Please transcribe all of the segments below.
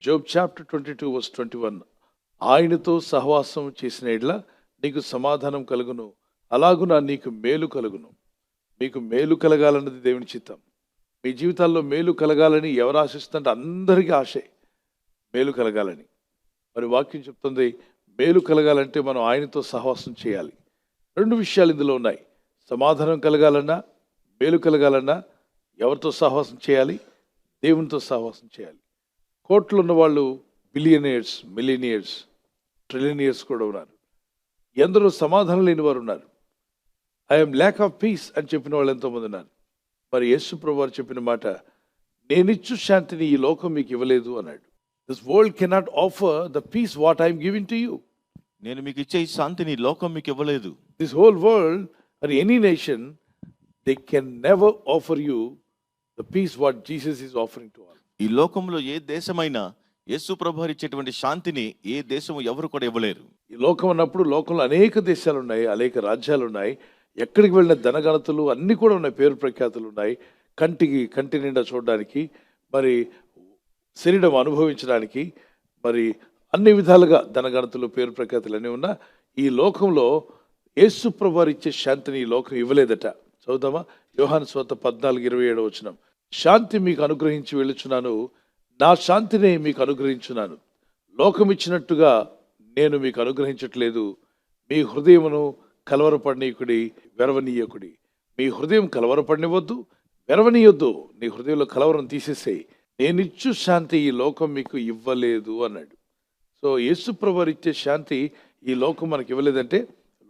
Job chapter 22:21. ఆయనతో సహవాసం చేసిన ఎడ్ల నీకు సమాధానం కలుగును, అలాగున నీకు మేలు కలుగును. మీకు మేలు కలగాలన్నది దేవుని చిత్తం. మీ జీవితాల్లో మేలు కలగాలని ఎవరు ఆశిస్తుంటే అందరికీ ఆశే మేలు కలగాలని. మరి వాక్యం చెప్తుంది, మేలు కలగాలంటే మనం ఆయనతో సహవాసం చేయాలి. రెండు విషయాలు ఇందులో ఉన్నాయి. సమాధానం కలగాలన్నా, మేలు కలగాలన్నా ఎవరితో సహవాసం చేయాలి? దేవునితో సహవాసం చేయాలి. కోట్లు ఉన్న వాళ్ళు బిలియనియర్స్, మిలియనియర్స్, ట్రిలియనియర్స్ కూడా ఉన్నారు. ఎందరో సమాధానం లేని వారు ఉన్నారు. ఐఎమ్ ల్యాక్ ఆఫ్ పీస్ అని చెప్పిన వాళ్ళు ఎంతోమంది ఉన్నారు. మరి యేసు ప్రభు వారు చెప్పిన మాట, నేనిచ్చు శాంతిని ఈ లోకం మీకు ఇవ్వలేదు అన్నాడు. This world cannot offer the peace what I'm giving to you. నేను మీకు ఇచ్చే ఈ శాంతిని ఈ లోకం మీకు ఇవ్వలేదు. This whole world or any nation, they can never offer you the peace what Jesus is offering to all. ఈ లోకంలో ఏ దేశమైనా యేసు ప్రభు ఇచ్చేటువంటి శాంతిని ఏ దేశం ఎవరు కూడా ఇవ్వలేరు. ఈ లోకం అన్నప్పుడు లోకంలో అనేక దేశాలు ఉన్నాయి, అనేక రాజ్యాలు ఉన్నాయి. ఎక్కడికి వెళ్ళిన ధనగణతలు అన్నీ కూడా ఉన్నాయి, పేరు ప్రఖ్యాతులు ఉన్నాయి. కంటి నిండా చూడడానికి, మరి శరీరం అనుభవించడానికి, మరి అన్ని విధాలుగా ధనగణతలు పేరు ప్రఖ్యాతులు అన్నీ ఉన్నా ఈ లోకంలో యేసు ప్రభు వారు ఇచ్చే శాంతిని ఈ లోకం ఇవ్వలేదట. చదువుదామా? యోహాను సువార్త 14:27. శాంతి మీకు అనుగ్రహించి వెళ్ళుచున్నాను, నా శాంతిని మీకు అనుగ్రహించున్నాను. లోకం ఇచ్చినట్టుగా నేను మీకు అనుగ్రహించట్లేదు. మీ హృదయమును కలవరపడనీయకుడి, వెరవనీయకుడి. మీ హృదయం కలవరపడనివద్దు, వెరవనీయొద్దు. నీ హృదయంలో కలవరం తీసేసేయి. నేనిచ్చు శాంతి ఈ లోకం మీకు ఇవ్వలేదు అన్నాడు. సో యేసు ప్రభువు ఇచ్చే శాంతి ఈ లోకం మనకి ఇవ్వలేదంటే,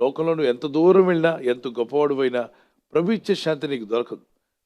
లోకంలో నువ్వు ఎంత దూరం వెళ్ళినా, ఎంత గొప్పవాడు అయినా ప్రభు ఇచ్చే శాంతి నీకు దొరకదు.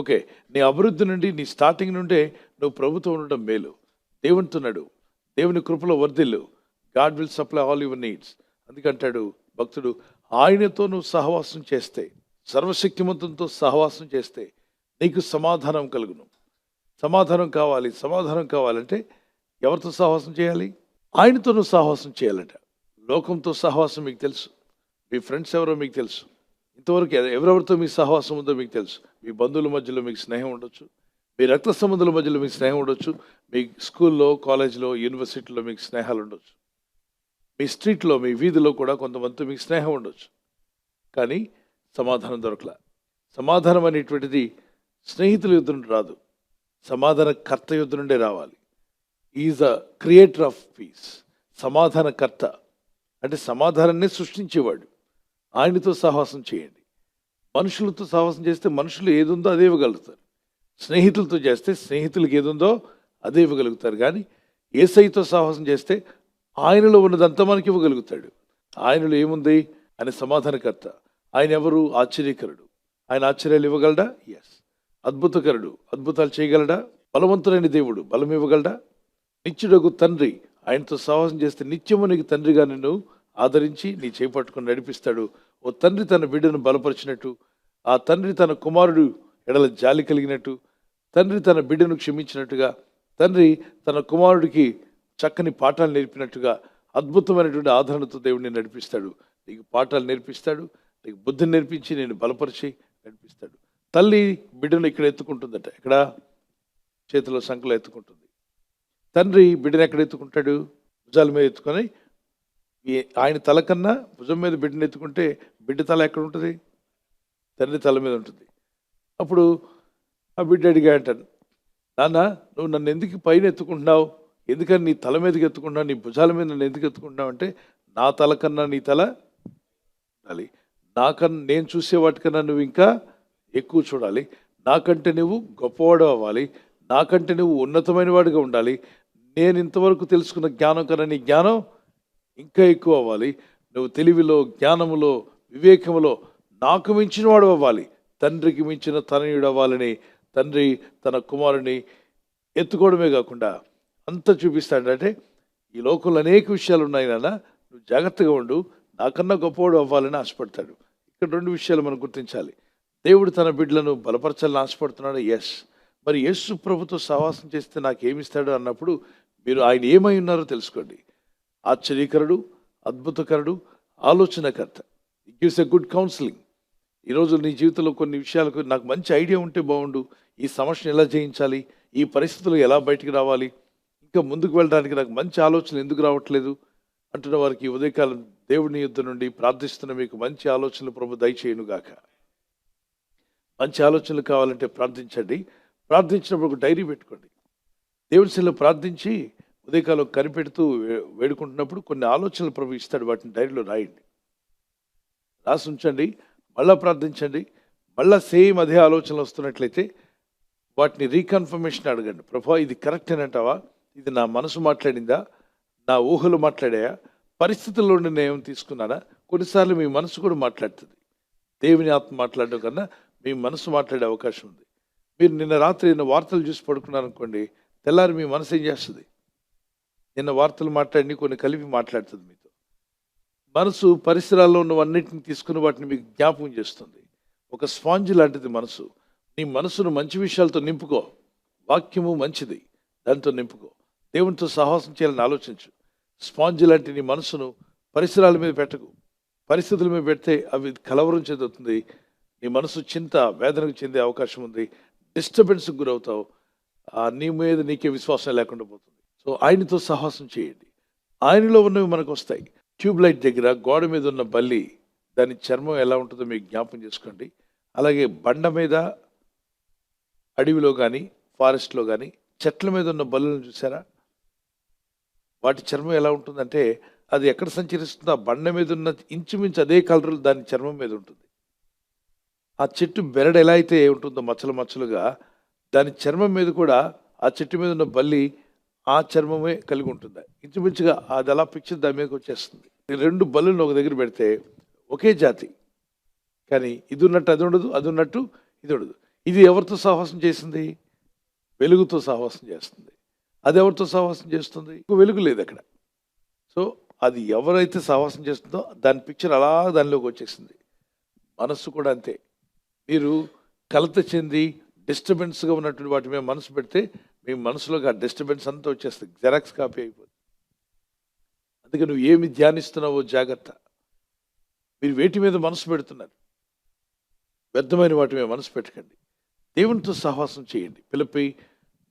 ఓకే, నీ అభివృద్ధి నుండి, నీ స్టార్టింగ్ నుండే నువ్వు ప్రభుతో ఉండడం మేలు. దేవునితున్నాడు, దేవుని కృపలో వర్ధిల్లు. God will supply all your needs. అందుకంటాడు భక్తుడు, ఆయనతో నువ్వు సహవాసం చేస్తే, సర్వశక్తిమంతునితో సహవాసం చేస్తే నీకు సమాధానం కలుగును. సమాధానం కావాలంటే ఎవరితో సహవాసం చేయాలి? ఆయనతో నువ్వు సహవాసం చేయాలట. లోకంతో సహవాసం మీకు తెలుసు, మీ ఫ్రెండ్స్ ఎవరో మీకు తెలుసు, ఇంతవరకు ఎవరెవరితో మీ సహవాసం ఉందో మీకు తెలుసు. మీ బంధువుల మధ్యలో మీకు స్నేహం ఉండొచ్చు, మీ రక్త సంబంధుల మధ్యలో మీకు స్నేహం ఉండొచ్చు, మీ స్కూల్లో, కాలేజీలో, యూనివర్సిటీలో మీకు స్నేహాలు ఉండొచ్చు, మీ స్ట్రీట్లో, మీ వీధిలో కూడా కొంతమందితో మీకు స్నేహం ఉండొచ్చు. కానీ సమాధానం దొరకలా. సమాధానం అనేటువంటిది స్నేహితుల యుద్ధ నుండి రాదు, సమాధానకర్త యుద్ధ నుండే రావాలి. Is a creator of peace. సమాధానకర్త అంటే సమాధానాన్ని సృష్టించేవాడు. ఆయనతో సహవాసం చేయండి. మనుషులతో సహవాసం చేస్తే మనుషులు ఏదుందో అదే ఇవ్వగలుగుతారు. స్నేహితులతో చేస్తే స్నేహితులకు ఏదుందో అదే ఇవ్వగలుగుతారు. కానీ యేసయ్యతో సహవాసం చేస్తే ఆయనలో ఉన్నదంతా మనకి ఇవ్వగలుగుతాడు. ఆయనలో ఏముంది? ఆయన సమాధానకర్త. ఆయన ఎవరు? ఆశ్చర్యకరుడు. ఆయన ఆశ్చర్యాలు ఇవ్వగలడా? ఎస్. అద్భుతకరుడు, అద్భుతాలు చేయగలడా? బలవంతుడైన దేవుడు, బలం ఇవ్వగలడా? నిత్యుడగు తండ్రి, ఆయనతో సహవాసం చేస్తే నిత్యము నీకు తండ్రిగా నిన్ను ఆదరించి నీ చేపట్టుకుని నడిపిస్తాడు. ఓ తండ్రి తన బిడ్డను బలపరిచినట్టు, ఆ తండ్రి తన కుమారుడు ఎడల జాలి కలిగినట్టు, తండ్రి తన బిడ్డను క్షమించినట్టుగా, తండ్రి తన కుమారుడికి చక్కని పాఠాలు నేర్పినట్టుగా అద్భుతమైనటువంటి ఆదరణతో దేవుడిని నడిపిస్తాడు. నీకు పాఠాలు నేర్పిస్తాడు, నీకు బుద్ధిని నేర్పించి నేను బలపరిచి నడిపిస్తాడు. తల్లి బిడ్డను ఇక్కడ ఎత్తుకుంటుందట, ఇక్కడ చేతిలో సంకలో ఎత్తుకుంటుంది. తండ్రి బిడ్డను ఎక్కడ ఎత్తుకుంటాడు? భుజాల మీద ఎత్తుకొని. ఆయన తల కన్నా భుజం మీద బిడ్డను ఎత్తుకుంటే బిడ్డ తల ఎక్కడ ఉంటుంది? తండ్రి తల మీద ఉంటుంది. అప్పుడు ఆ బిడ్డ అడిగా అంటాను, నాన్న నువ్వు నన్ను ఎందుకు పైన ఎత్తుకుంటున్నావు? ఎందుకని నీ తల మీదకి ఎత్తుకుంటున్నావు? నీ భుజాల మీద నన్ను ఎందుకు ఎత్తుకుంటున్నావు అంటే, నా తల కన్నా నీ తల ఉండాలి, నేను చూసే వాటికన్నా నువ్వు ఇంకా ఎక్కువ చూడాలి, నాకంటే నువ్వు గొప్పవాడు అవ్వాలి, నాకంటే నువ్వు ఉన్నతమైన వాడిగా ఉండాలి, నేను ఇంతవరకు తెలుసుకున్న జ్ఞానం కన్నా నీ జ్ఞానం ఇంకా ఎక్కువ అవ్వాలి, నువ్వు తెలివిలో, జ్ఞానములో, వివేకములో నాకు మించిన వాడు అవ్వాలి, తండ్రికి మించిన తనయుడు అవ్వాలని తండ్రి తన కుమారుని ఎత్తుకోవడమే కాకుండా అంత చూపిస్తాడంటే, ఈ లోకంలో అనేక విషయాలు ఉన్నాయి నాన్న, నువ్వు జాగ్రత్తగా ఉండు, నాకన్నా గొప్పవాడు అవ్వాలని ఆశపడతాడు. ఇక్కడ రెండు విషయాలు మనం గుర్తించాలి. దేవుడు తన బిడ్డలను బలపరచాలని ఆశపడుతున్నాడు, ఎస్. మరి యేసు ప్రభుతో సహవాసం చేస్తే నాకేమిస్తాడు అన్నప్పుడు మీరు ఆయన ఏమై ఉన్నారో తెలుసుకోండి. ఆశ్చర్యకరుడు, అద్భుతకరుడు, ఆలోచనకర్త. It gives a good counselling. ఈరోజు నీ జీవితంలో కొన్ని విషయాలకు నాకు మంచి ఐడియా ఉంటే బాగుండు, ఈ సమస్యను ఎలా జయించాలి, ఈ పరిస్థితులు ఎలా బయటికి రావాలి, ఇంకా ముందుకు వెళ్ళడానికి నాకు మంచి ఆలోచనలు ఎందుకు రావట్లేదు అంటున్న వారికి ఈ ఉదయకాలం దేవుని యుద్ధ నుండి ప్రార్థిస్తున్న మీకు మంచి ఆలోచనలు ప్రభు దయచేయునుగాక. మంచి ఆలోచనలు కావాలంటే ప్రార్థించండి. ప్రార్థించినప్పుడు ఒక డైరీ పెట్టుకోండి. దేవుని సన్నిధిలో ప్రార్థించి ఉదయకాలం కనిపెడుతూ వేడుకుంటున్నప్పుడు కొన్ని ఆలోచనలు ప్రభు ఇస్తాడు, వాటిని డైరీలో రాయండి, రాసి ఉంచండి. మళ్ళా ప్రార్థించండి. మళ్ళా సేమ్ అదే ఆలోచనలు వస్తున్నట్లయితే వాటిని రీకన్ఫర్మేషన్ అడగండి. ప్రభా ఇది కరెక్ట్ అని అంటావా, ఇది నా మనసు మాట్లాడిందా, నా ఊహలు మాట్లాడాయా, పరిస్థితుల్లో నుండి నేను తీసుకున్నానా? కొన్నిసార్లు మీ మనసు కూడా మాట్లాడుతుంది. దేవుని ఆత్మ మాట్లాడడం కన్నా మీ మనసు మాట్లాడే అవకాశం ఉంది. మీరు నిన్న రాత్రి వార్తలు చూసి పడుకున్నారనుకోండి, తెల్లారి మీ మనసు ఏం చేస్తుంది? నిన్న వార్తలు మాట్లాడి కొన్ని కలిపి మాట్లాడుతుంది మీతో. మనసు పరిసరాల్లో ఉన్నవన్నిటిని తీసుకుని వాటిని మీకు జ్ఞాపకం చేస్తుంది. ఒక స్పాంజ్ లాంటిది మనసు. నీ మనసును మంచి విషయాలతో నింపుకో. వాక్యము మంచిది, దాంతో నింపుకో. దేవునితో సహవాసం చేయాలని ఆలోచించు. స్పాంజ్ లాంటి నీ మనసును పరిసరాల మీద పెట్టకు. పరిస్థితుల మీద పెడితే అవి కలవరం చెందుతుంది. నీ మనసు చింత వేదనకు చెందే అవకాశం ఉంది. డిస్టర్బెన్స్కి గురవుతావు. నీ మీద నీకే విశ్వాసం లేకుండా పోతుంది. సో ఆయనతో సహవాసం చేయండి. ఆయనలో ఉన్నవి మనకు వస్తాయి. ట్యూబ్లైట్ దగ్గర గోడ మీద ఉన్న బల్లి, దాని చర్మం ఎలా ఉంటుందో మీకు జ్ఞాపకం చేసుకోండి. అలాగే బండ మీద, అడవిలో కానీ ఫారెస్ట్లో కానీ చెట్ల మీద ఉన్న బల్లులను చూసారా? వాటి చర్మం ఎలా ఉంటుందంటే అది ఎక్కడ సంచరిస్తుందో ఆ బండ మీద ఉన్న ఇంచుమించు అదే కలర్ దాని చర్మం మీద ఉంటుంది. ఆ చెట్టు బెరడు ఎలా అయితే ఉంటుందో మచ్చలు మచ్చలుగా, దాని చర్మం మీద కూడా ఆ చెట్టు మీద ఉన్న బల్లి ఆ చర్మమే కలిగి ఉంటుంది. ఇంచుమించుగా అది అలా పిక్చర్ దాని మీదకి వచ్చేస్తుంది. ఈ రెండు బల్లులను ఒక దగ్గర పెడితే ఒకే జాతి, కానీ ఇది ఉన్నట్టు అది ఉండదు, అది ఉన్నట్టు ఇది ఉండదు. ఇది ఎవరితో సహవాసం చేసింది? వెలుగుతో సహవాసం చేస్తుంది. అది ఎవరితో సహవాసం చేస్తుంది? వెలుగు లేదు అక్కడ. సో అది ఎవరైతే సహవాసం చేస్తుందో దాని పిక్చర్ అలా దానిలోకి వచ్చేసింది. మనస్సు కూడా అంతే. మీరు కలత చెంది డిస్టర్బెన్స్గా ఉన్నటువంటి వాటి మీద మనసు పెడితే మీ మనసులోకి ఆ డిస్టర్బెన్స్ అంతా వచ్చేస్తుంది, జెరాక్స్ కాపీ అయిపోతుంది. అందుకే నువ్వు ఏమి ధ్యానిస్తున్నావో జాగ్రత్త. మీరు వేటి మీద మనసు పెడుతున్నారు? వ్యర్థమైన వాటి మీద మనసు పెట్టకండి. దేవునితో సహవాసం చేయండి. ఫిలిప్పీ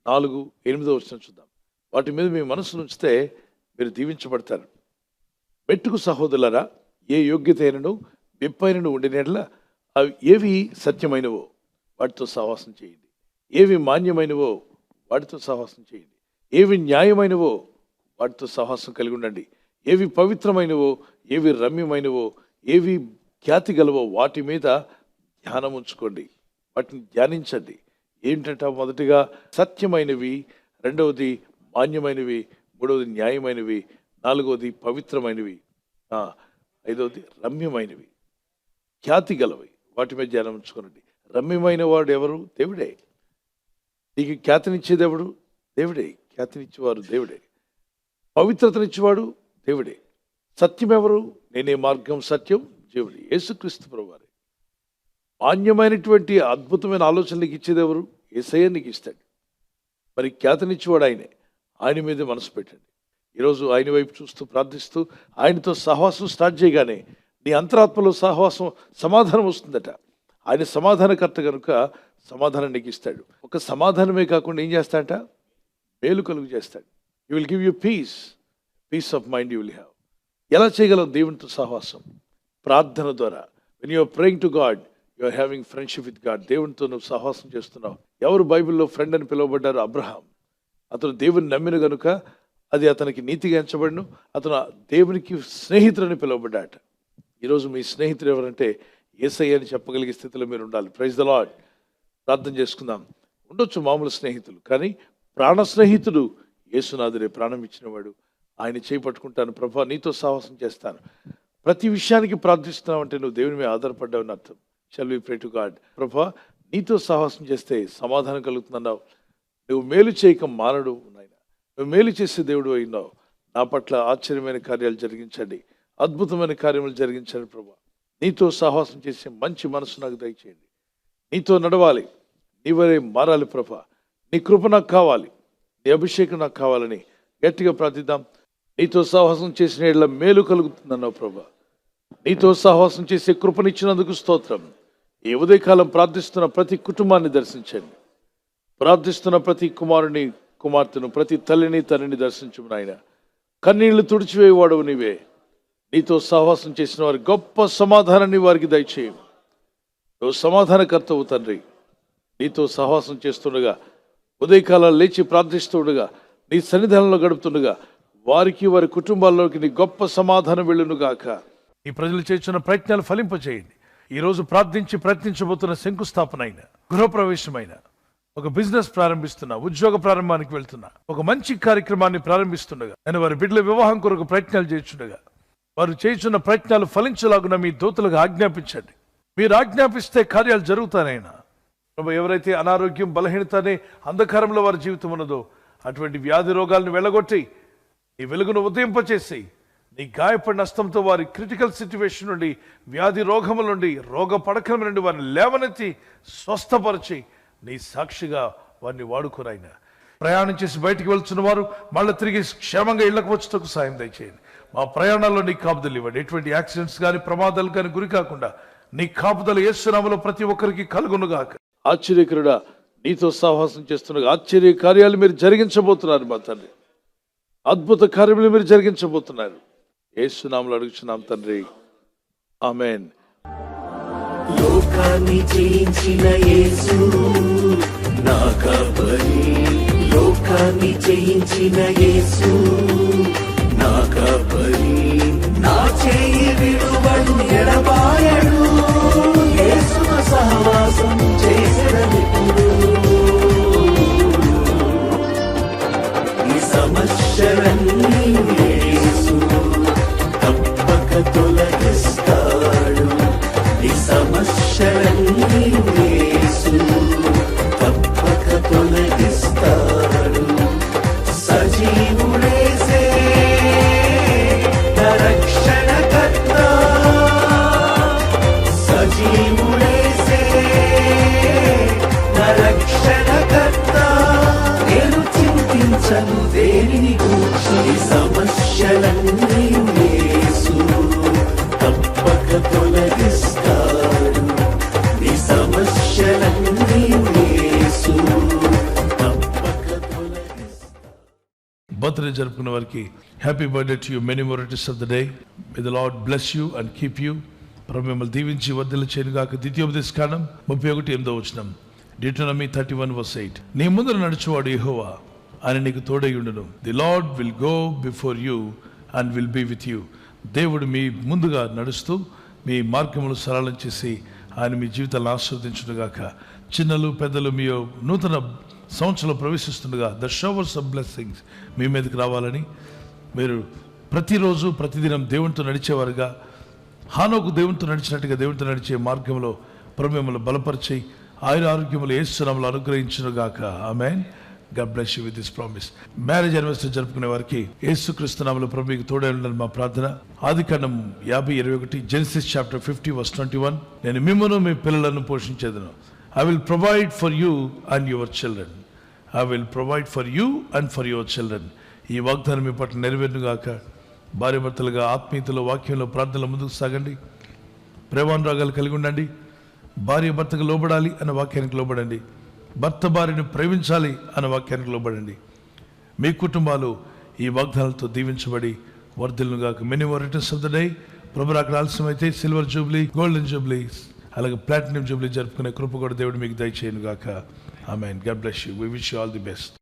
4:8 చూద్దాం. వాటి మీద మీ మనసును ఉంచితే మీరు దీవించబడతారు. మెట్టుకు సహోదరులారా, ఏ యోగ్యత అయినను మెప్పైనను ఉండినట్ల అవి ఏవి సత్యమైనవో వాటితో సహవాసం చేయండి. ఏవి మాన్యమైనవో వాటితో సహవాసం చేయండి. ఏవి న్యాయమైనవో వాటితో సహవాసం కలిగి ఉండండి. ఏవి పవిత్రమైనవో, ఏవి రమ్యమైనవో, ఏవి ఖ్యాతి గలవో వాటి మీద ధ్యానం ఉంచుకోండి. వాటిని ధ్యానించండి. ఏంటంటే మొదటిగా సత్యమైనవి, రెండవది మాన్యమైనవి, మూడవది న్యాయమైనవి, నాలుగవది పవిత్రమైనవి, ఐదవది రమ్యమైనవి, ఖ్యాతి గలవి. వాటి మీద ధ్యానం ఉంచుకోనండి. రమ్యమైన వాడు ఎవరు? దేవుడే. నీకు ఖ్యాతినిచ్చేది ఎవడు? దేవుడే. ఖ్యాతినిచ్చేవారు దేవుడే. పవిత్రతనిచ్చేవాడు దేవుడే. సత్యం ఎవరు? నేనే మార్గం, సత్యం, జీవుడు, యేసుక్రీస్తు ప్రభువారే. మాన్యమైనటువంటి అద్భుతమైన ఆలోచనలు నీకు ఇచ్చేది ఎవరు? యేసయ్య నీకు ఇస్తాడు. మరి ఖ్యాతినిచ్చేవాడు ఆయనే. ఆయన మీదే మనసు పెట్టండి. ఈరోజు ఆయన వైపు చూస్తూ ప్రార్థిస్తూ ఆయనతో సహవాసం స్టార్ట్ చేయగానే నీ అంతరాత్మలో సమాధానం వస్తుందట. ఆయన సమాధానకర్త కనుక సమాధానం నీకు ఇస్తాడు. ఒక సమాధానమే కాకుండా ఏం చేస్తాడట? మేలు కలుగు చేస్తాడు. You will give you peace of mind you will have. ఎలా చేయగలం దేవునితో సహవాసం? ప్రార్థన ద్వారా. When you are praying to God, you are having friendship with God. దేవునితో నువ్వు సహవాసం చేస్తున్నావు. ఎవరు బైబిల్లో ఫ్రెండ్ అని పిలువబడ్డారు? అబ్రహాం. అతను దేవుని నమ్మిన కనుక అది అతనికి నీతిగా ఎంచబడిను. అతను దేవునికి స్నేహితుడని పిలువబడ్డాట. ఈరోజు మీ స్నేహితుడు ఎవరంటే యేసయ్య అని చెప్పగలిగే స్థితిలో మీరు ఉండాలి. Praise the Lord. ప్రార్థన చేసుకుందాం. ఉండొచ్చు మామూలు స్నేహితులు, కానీ ప్రాణ స్నేహితుడు యేసునాథుడే. ప్రాణం ఇచ్చినవాడు. ఆయన చేపట్టుకుంటాను, ప్రభా నీతో సహవాసం చేస్తాను. ప్రతి విషయానికి ప్రార్థిస్తున్నావు అంటే నువ్వు దేవుని మీద ఆధారపడ్డావని అర్థం. Shall we pray to God. ప్రభా నీతో సహవాసం చేస్తే సమాధానం కలుగుతుందన్నావు. నువ్వు మేలు చేయక మానడు నాయన. నువ్వు మేలు చేసే దేవుడు అయినావు. నా పట్ల ఆశ్చర్యమైన కార్యాలు జరిగించండి, అద్భుతమైన కార్యములు జరిగించండి ప్రభా. నీతో సహవాసం చేసే మంచి మనసు నాకు దయచేయండి. నీతో నడవాలి, నీవరే మారాలి ప్రభా. నీ కృప నాకు కావాలి, నీ అభిషేకం నాకు కావాలని గట్టిగా ప్రార్థిద్దాం. నీతో సహవాసం చేసిన ఏళ్ళ మేలు కలుగుతుందన్నావు ప్రభా. నీతో సహవాసం చేసే కృపనిచ్చినందుకు స్తోత్రం. ఈ ఉదయకాలం ప్రార్థిస్తున్న ప్రతి కుటుంబాన్ని దర్శించండి. ప్రార్థిస్తున్న ప్రతి కుమారుని కుమార్తెను, ప్రతి తల్లిని తండ్రిని దర్శించు నాయన. కన్నీళ్లు తుడిచివేవాడవు నీవే. నీతో సహవాసం చేసిన వారి గొప్ప సమాధానాన్ని వారికి దయచేయి. నువ్వు సమాధానకర్తవు తండ్రి. నీతో సహవాసం చేస్తుండగా, ఉదయకాలం లేచి ప్రార్థిస్తుండగా, నీ సన్నిధానంలో గడుపుతుండగా వారికి వారి కుటుంబాల్లోకి నీ గొప్ప సమాధానం వెళ్ళునుగాక. ఈ ప్రజలు చేస్తున్న ప్రయత్నాలు ఫలింపచేయండి. ఈరోజు ప్రార్థించి ప్రయత్నించబోతున్న శంకుస్థాపన అయిన, గృహప్రవేశమైన, ఒక బిజినెస్ ప్రారంభిస్తున్నా, ఉద్యోగ ప్రారంభానికి వెళ్తున్నా, ఒక మంచి కార్యక్రమాన్ని ప్రారంభిస్తుండగా, నేను వారి బిడ్డల వివాహం కొరకు ప్రయత్నాలు చేస్తుండగా, వారు చేస్తున్న ప్రయత్నాలు ఫలించలాగున మీ దూతలకు ఆజ్ఞాపించండి. మీరు ఆజ్ఞాపిస్తే కార్యాలు జరుగుతానైనా. ప్రభు, ఎవరైతే అనారోగ్యం, బలహీనత అనే అంధకారంలో వారి జీవితం ఉన్నదో అటువంటి వ్యాధి రోగాలను వెళ్ళగొట్టి నీ వెలుగును ఉదయింపచేసి నీ గాయపడిన హస్తంతో వారి క్రిటికల్ సిచ్యువేషన్ నుండి, వ్యాధి రోగముల నుండి, రోగ పడకల నుండి వారిని లేవనెత్తి స్వస్థపరిచి నీ సాక్షిగా వారిని వాడుకోరాయినా. ప్రయాణం చేసి బయటికి వెళ్తున్న వారు మళ్ళీ తిరిగి క్షేమంగా ఇళ్లకు వచ్చేటకు సాయం దయచేయండి. మా ప్రయాణాల్లో నీ కాపుదలు ఇవ్వండి. ఎటువంటి యాక్సిడెంట్స్ కానీ ప్రమాదాలు కానీ గురి కాకుండా నీ కాపుదలు యేసు నామములో ప్రతి ఒక్కరికి కలుగునుగాక. ఆశ్చర్యకరుడా, నీతో సహవాసం చేస్తుండగా ఆశ్చర్య కార్యాలు మీరు జరిగించబోతున్నారు మా తండ్రి. అద్భుత కార్యములు మీరు జరిగించబోతున్నారు. యేసు నామములో అడుగుచున్నాం తండ్రి, ఆమేన్. లోకాన్ని జయించిన యేసు నా కాపరి, లోకాన్ని జయించిన యేసు నా కాపరి, నా చేయి విడువడు ఎడబాయడు, యేసు సహవాసం చేసెదనిప్పుడు. ఈ సమస్యలన్నీ యేసు తప్పక తొలగిస్తాడు. ఈ సమస్యలన్నీ యేసు తప్పక తొలగిస్తాడు. సజీవుడేసే రక్షణకర్త, సజీవుడేసే రక్షణకర్త, నేను చింతించను దేనిని గూర్చి. సమస్యలన్నీ యేసు తప్పక తొలగిస్తాడు. ఈ సమస్యలన్నీ యేసు తప్పక తొలగిస్తాడు. బర్త్డే జరుపుకున్న వారికి happy birthday to you, many more returns of the day. May the Lord bless you and keep you. ప్రభు మిమ్మల్ని దీవించి వర్ధిల్ల చేయనుగాక. ద్వితీయోపదేశకాండం 31:8 Deuteronomy 31:8. నీ ముందర నడుచువాడు యెహోవా, ఆయన నీకు తోడైయుండును. The Lord will go before you and will be with you. దేవుడు మీ ముందుగా నడుస్తూ మీ మార్గములు సరళం చేసి ఆయన మీ జీవితాలను ఆశీర్వదించునుగాక. చిన్నలు పెద్దలు మీ నూతన సంవత్సరంలో ప్రవేశిస్తుండగా ద షవర్స్ ఆఫ్ బ్లెస్సింగ్స్ మీ మీదకి రావాలని, మీరు ప్రతిరోజు ప్రతిదినం దేవునితో నడిచేవారుగా, హానోకు దేవునితో నడిచినట్టుగా దేవునితో నడిచే మార్గంలో ప్రభు మిమ్మల్ని బలపరిచి ఆయుర ఆరోగ్యములు యేసు నామములో అనుగ్రహించునుగాక. ఆమేన్. God bless you with this promise. Marriage anniversary జరుపుకునే వారికి యేసుక్రీస్తు నామములో ప్రభువుకి తోడై ఉండాలని మా ప్రార్థన. ఆదికాండం 50:21, Genesis chapter 50:21. నేను మిమ్మును మీ పిల్లలను పోషించేదను. I will provide for you and your children. I will provide for you and for your children. ఈ వాగ్దానం మీ పట్ల నెరవేరునుగాక. భార్య భర్తలుగా ఆత్మీయతలో, వాక్యంలో, ప్రార్థనలో ముందుకు సాగండి. ప్రేమానురాగాలు కలిగి ఉండండి. భార్య భర్తకు లోబడాలి అన్న వాక్యానికి లోబడండి. భర్త భార్యను ప్రేమించాలి అన్న వాక్యానికి లోబడండి. మీ కుటుంబాలు ఈ వాగ్దానాలతో దీవించబడి వర్ధిల్లుగాక. Many more returns of the day. ప్రభు అక్కడ ఆలస్యమైతే సిల్వర్ జూబ్లీ, గోల్డెన్ జూబ్లీ, అలాగే ప్లాటినం జూబ్లీ జరుపుకునే కృప కూడా దేవుడు మీకు దయచేయనుగాక. ఆమేన్. God bless you. We wish you all the best.